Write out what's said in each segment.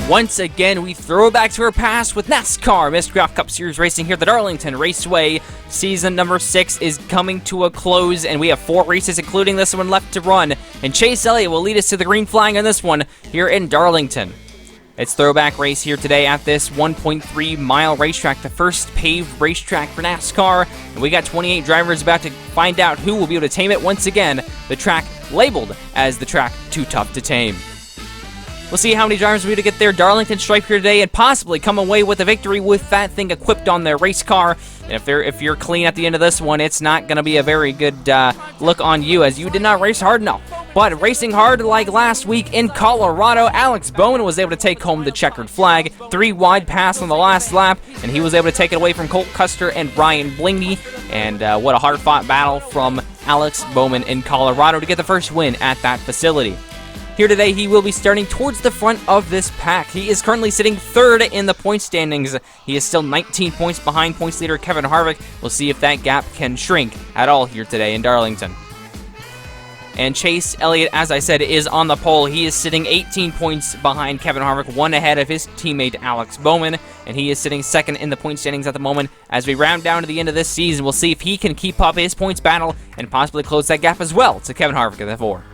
Once again, we throw back to our past with NASCAR Miscraft Cup Series racing here at the Darlington Raceway. Season number 6 is coming to a close, and we have 4 races, including this one, left to run. And Chase Elliott will lead us to the green flag on this one here in Darlington. It's throwback race here today at this 1.3-mile racetrack, the first paved racetrack for NASCAR. And we got 28 drivers about to find out who will be able to tame it once again. The track labeled as the track too tough to tame. We'll see how many drivers will be able to get their Darlington stripe here today and possibly come away with a victory with that thing equipped on their race car. And if you're clean at the end of this one, it's not going to be a very good look on you, as you did not race hard enough. But racing hard like last week in Colorado, Alex Bowman was able to take home the checkered flag. 3 wide pass on the last lap, and he was able to take it away from Colt Custer and Brian Blaney. And what a hard-fought battle from Alex Bowman in Colorado to get the first win at that facility. Here today, he will be starting towards the front of this pack. He is currently sitting 3rd in the point standings. He is still 19 points behind points leader Kevin Harvick. We'll see if that gap can shrink at all here today in Darlington. And Chase Elliott, as I said, is on the pole. He is sitting 18 points behind Kevin Harvick, 1 ahead of his teammate Alex Bowman, and he is sitting 2nd in the point standings at the moment. As we round down to the end of this season, we'll see if he can keep up his points battle and possibly close that gap as well to Kevin Harvick at the 4.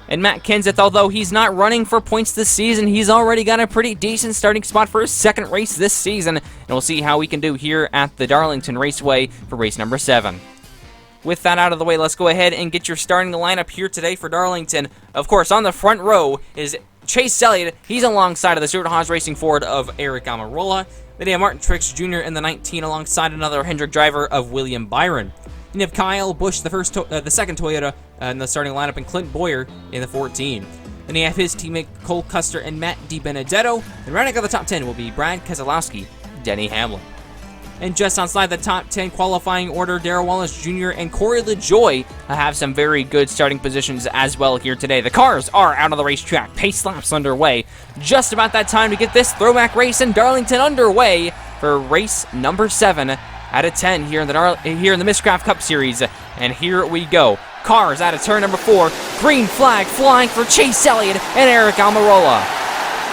And Matt Kenseth, although he's not running for points this season, he's already got a pretty decent starting spot for his 2nd race this season, and we'll see how we can do here at the Darlington Raceway for race number 7. With that out of the way, let's go ahead and get your starting lineup here today for Darlington. Of course, on the front row is Chase Elliott. He's alongside of the Stewart-Haas Racing Ford of Eric Almirola. Then you have Martin Truex Jr. in the 19 alongside another Hendrick driver of William Byron. Then you have Kyle Busch, the 2nd Toyota in the starting lineup, and Clint Boyer in the 14. Then you have his teammate Cole Custer and Matt DiBenedetto. And rounding out the top 10 will be Brad Keselowski, Denny Hamlin. And just outside the top 10 qualifying order, Darrell Wallace Jr. and Corey LaJoie have some very good starting positions as well here today. The cars are out of the racetrack. Pace laps underway. Just about that time to get this throwback race in Darlington underway for race number 7 out of 10 here in the Miscraft Cup Series. And here we go. Cars out of turn number 4. Green flag flying for Chase Elliott and Eric Almirola.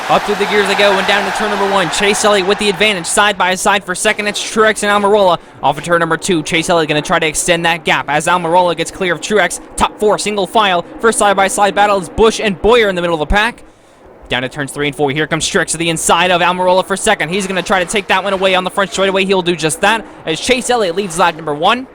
Up through the gears they go, and down to turn number 1. Chase Elliott with the advantage, side by side for 2nd. It's Truex and Almirola. Off of turn number 2, Chase Elliott going to try to extend that gap as Almirola gets clear of Truex. Top 4, single file. First side-by-side battle is Busch and Boyer in the middle of the pack. Down to turns 3 and 4. Here comes Truex to the inside of Almirola for 2nd. He's going to try to take that one away on the front straightaway. He'll do just that as Chase Elliott leads lap number 1.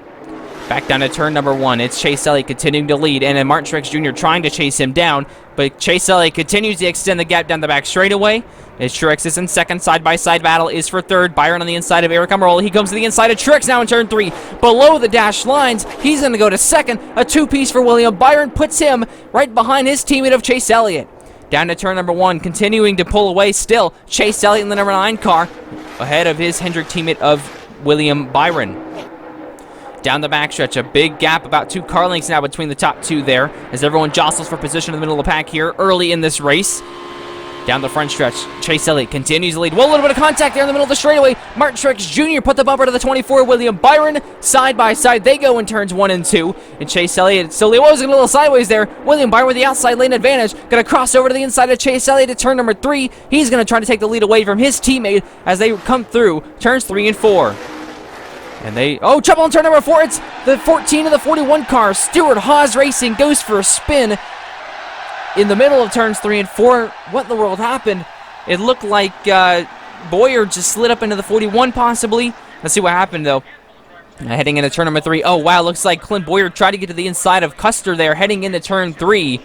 Back down to turn number 1. It's Chase Elliott continuing to lead, and then Martin Truex Jr. trying to chase him down, but Chase Elliott continues to extend the gap down the back straightaway. As Truex is in 2nd, side-by-side battle is for 3rd. Byron on the inside of Eric Almirola. He comes to the inside of Truex now in turn 3. Below the dash lines, he's going to go to 2nd. A 2-piece for William Byron puts him right behind his teammate of Chase Elliott. Down to turn number 1, continuing to pull away still. Chase Elliott in the number 9 car, ahead of his Hendrick teammate of William Byron. Down the backstretch, a big gap, about 2 car lengths now between the top 2 there, as everyone jostles for position in the middle of the pack here early in this race. Down the front stretch, Chase Elliott continues to lead. Well, a little bit of contact there in the middle of the straightaway. Martin Truex Jr. put the bumper to the 24. William Byron, side by side, they go in turns 1 and 2. And Chase Elliott slowly was a little sideways there. William Byron with the outside lane advantage. Going to cross over to the inside of Chase Elliott at turn number 3. He's going to try to take the lead away from his teammate as they come through turns 3 and 4. And trouble on turn number 4. It's the 14 of the 41 car. Stewart-Haas Racing goes for a spin in the middle of turns 3 and 4. What in the world happened? It looked like Boyer just slid up into the 41 possibly. Let's see what happened though. Heading into turn number 3. Oh wow, looks like Clint Boyer tried to get to the inside of Custer there heading into turn 3.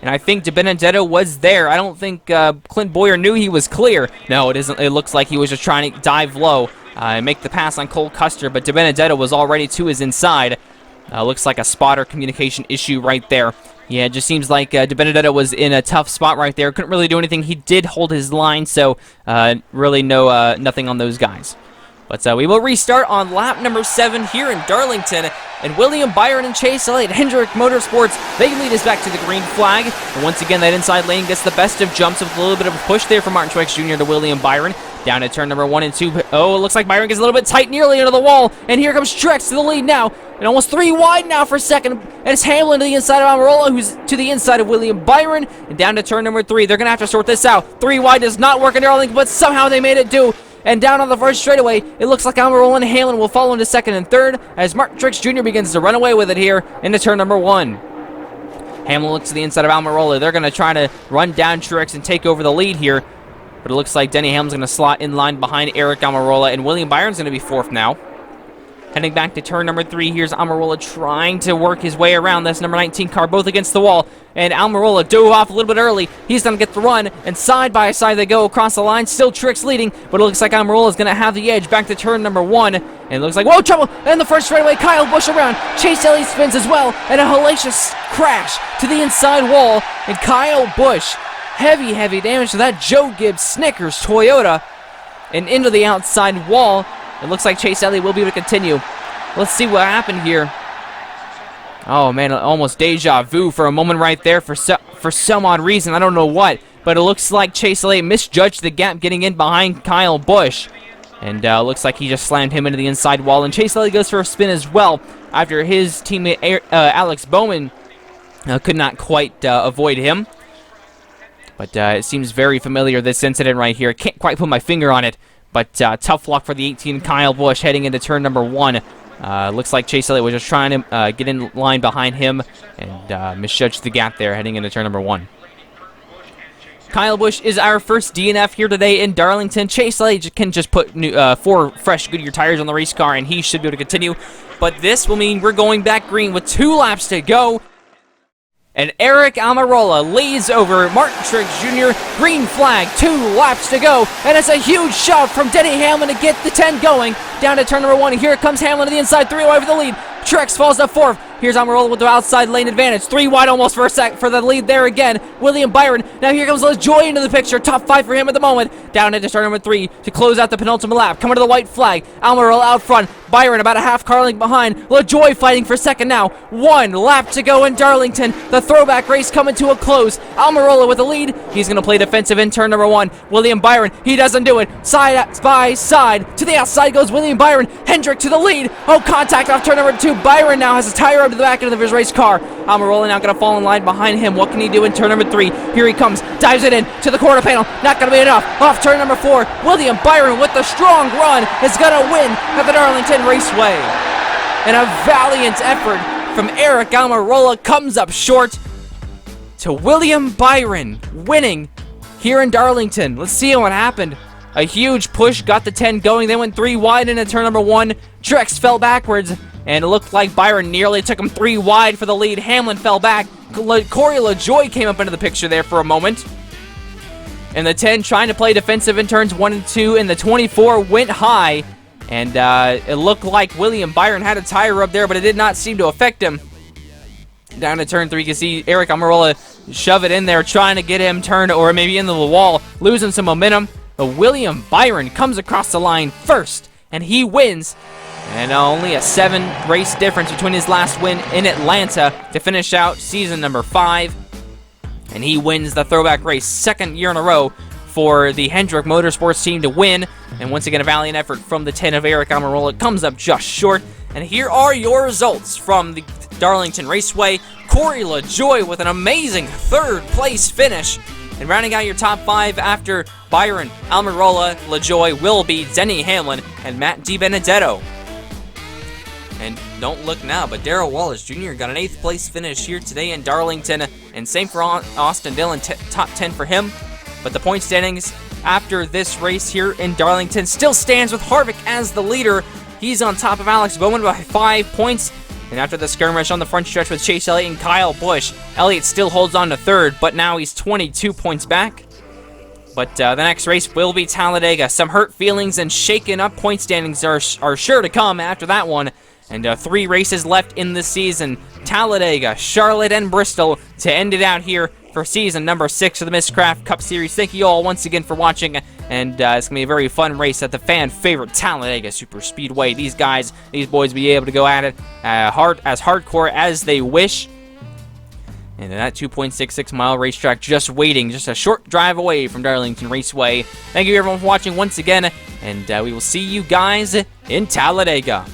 And I think DiBenedetto was there. I don't think Clint Boyer knew he was clear. No, it isn't. It looks like he was just trying to dive low and make the pass on Cole Custer, but DiBenedetto was already to his inside. Looks like a spotter communication issue right there. Yeah, it just seems like DiBenedetto was in a tough spot right there. Couldn't really do anything. He did hold his line, so really nothing on those guys. But we will restart on lap number 7 here in Darlington. And William Byron and Chase Elliott, Hendrick Motorsports, they lead us back to the green flag. And once again, that inside lane gets the best of jumps with a little bit of a push there from Martin Truex Jr. to William Byron. Down to turn number 1 and 2. Oh, it looks like Byron gets a little bit tight nearly into the wall. And here comes Trex to the lead now. And almost 3 wide now for second. And it's Hamlin to the inside of Almirola, who's to the inside of William Byron. And down to turn number 3. They're going to have to sort this out. 3 wide does not work in Darlington, but somehow they made it do. And down on the first straightaway, it looks like Almirola and Hamlin will follow into second and third as Martin Truex Jr. begins to run away with it here into turn number 1. Hamlin looks to the inside of Almirola. They're going to try to run down Truex and take over the lead here. But it looks like Denny Hamlin's going to slot in line behind Eric Almirola, and William Byron's going to be 4th now. Heading back to turn number 3, here's Almirola trying to work his way around this number 19 car, both against the wall. And Almirola dove off a little bit early. He's going to get the run, and side by side they go across the line. Still Truex leading, but it looks like Almirola's going to have the edge back to turn number 1. And it looks like, whoa, trouble! And the first straightaway, Kyle Busch around. Chase Elliott spins as well, and a hellacious crash to the inside wall. And Kyle Busch, heavy damage to that Joe Gibbs Snickers Toyota, and into the outside wall. It looks like Chase Elliott will be able to continue. Let's see what happened here. Oh man, almost deja vu for a moment right there for some odd reason. I don't know what, but it looks like Chase Elliott misjudged the gap getting in behind Kyle Busch. And looks like he just slammed him into the inside wall. And Chase Elliott goes for a spin as well after his teammate Alex Bowman could not quite avoid him. But it seems very familiar, this incident right here. Can't quite put my finger on it. But tough luck for the 18 Kyle Busch heading into turn number 1. Looks like Chase Elliott was just trying to get in line behind him and misjudged the gap there heading into turn number 1. Kyle Busch is our first DNF here today in Darlington. Chase Elliott can just put 4 fresh Goodyear tires on the race car and he should be able to continue. But this will mean we're going back green with 2 laps to go. And Eric Almirola leads over Martin Truex Jr. Green flag, 2 laps to go. And it's a huge shove from Denny Hamlin to get the 10 going. Down to turn number 1, and here comes Hamlin to the inside, 3 wide for the lead. Truex falls to 4th. Here's Almirola with the outside lane advantage. 3 wide almost for the lead there again. William Byron. Now here comes LaJoy into the picture. Top 5 for him at the moment. Down into turn number 3 to close out the penultimate lap. Coming to the white flag. Almirola out front. Byron about a half car length behind. LaJoy fighting for second now. 1 lap to go in Darlington. The throwback race coming to a close. Almirola with the lead. He's going to play defensive in turn number 1. William Byron. He doesn't do it. Side by side. To the outside goes William Byron. Hendrick to the lead. Oh, contact off turn number 2. Byron now has a tire up to the back end of his race car. Almirola now going to fall in line behind him. What can he do in turn number 3? Here he comes. Dives it in to the quarter panel. Not going to be enough. Off turn number 4. William Byron with the strong run is going to win at the Darlington Raceway. And a valiant effort from Eric Almirola comes up short to William Byron winning here in Darlington. Let's see what happened. A huge push got the 10 going. They went 3 wide into turn number 1. Truex fell backwards, and it looked like Byron nearly took him 3 wide for the lead. Hamlin fell back. Corey LaJoy came up into the picture there for a moment. And the 10 trying to play defensive in turns 1 and 2, and the 24 went high. And it looked like William Byron had a tire rub there, but it did not seem to affect him. Down to turn 3, you can see Eric Almirola shove it in there, trying to get him turned or maybe into the wall, losing some momentum. But William Byron comes across the line first, and he wins. And only a 7-race difference between his last win in Atlanta to finish out season number 5. And he wins the throwback race, 2nd year in a row for the Hendrick Motorsports team to win. And once again, a valiant effort from the 10 of Eric Almirola. Comes up just short. And here are your results from the Darlington Raceway. Corey LaJoy with an amazing 3rd place finish. And rounding out your top 5 after Byron, Almirola, LaJoy, Wilby, Denny Hamlin, and Matt DiBenedetto. And don't look now, but Darrell Wallace Jr. got an 8th place finish here today in Darlington. And same for Austin Dillon, top 10 for him. But the point standings after this race here in Darlington still stands with Harvick as the leader. He's on top of Alex Bowman by 5 points. And after the skirmish on the front stretch with Chase Elliott and Kyle Busch, Elliott still holds on to 3rd, but now he's 22 points back. But the next race will be Talladega. Some hurt feelings and shaken up point standings are sure to come after that one. And 3 races left in the season. Talladega, Charlotte, and Bristol to end it out here for season number 6 of the Miscraft Cup Series. Thank you all once again for watching, and it's going to be a very fun race at the fan-favorite Talladega Super Speedway. These boys will be able to go at it as hardcore as they wish. And that 2.66 mile racetrack just waiting, just a short drive away from Darlington Raceway. Thank you everyone for watching once again, and we will see you guys in Talladega.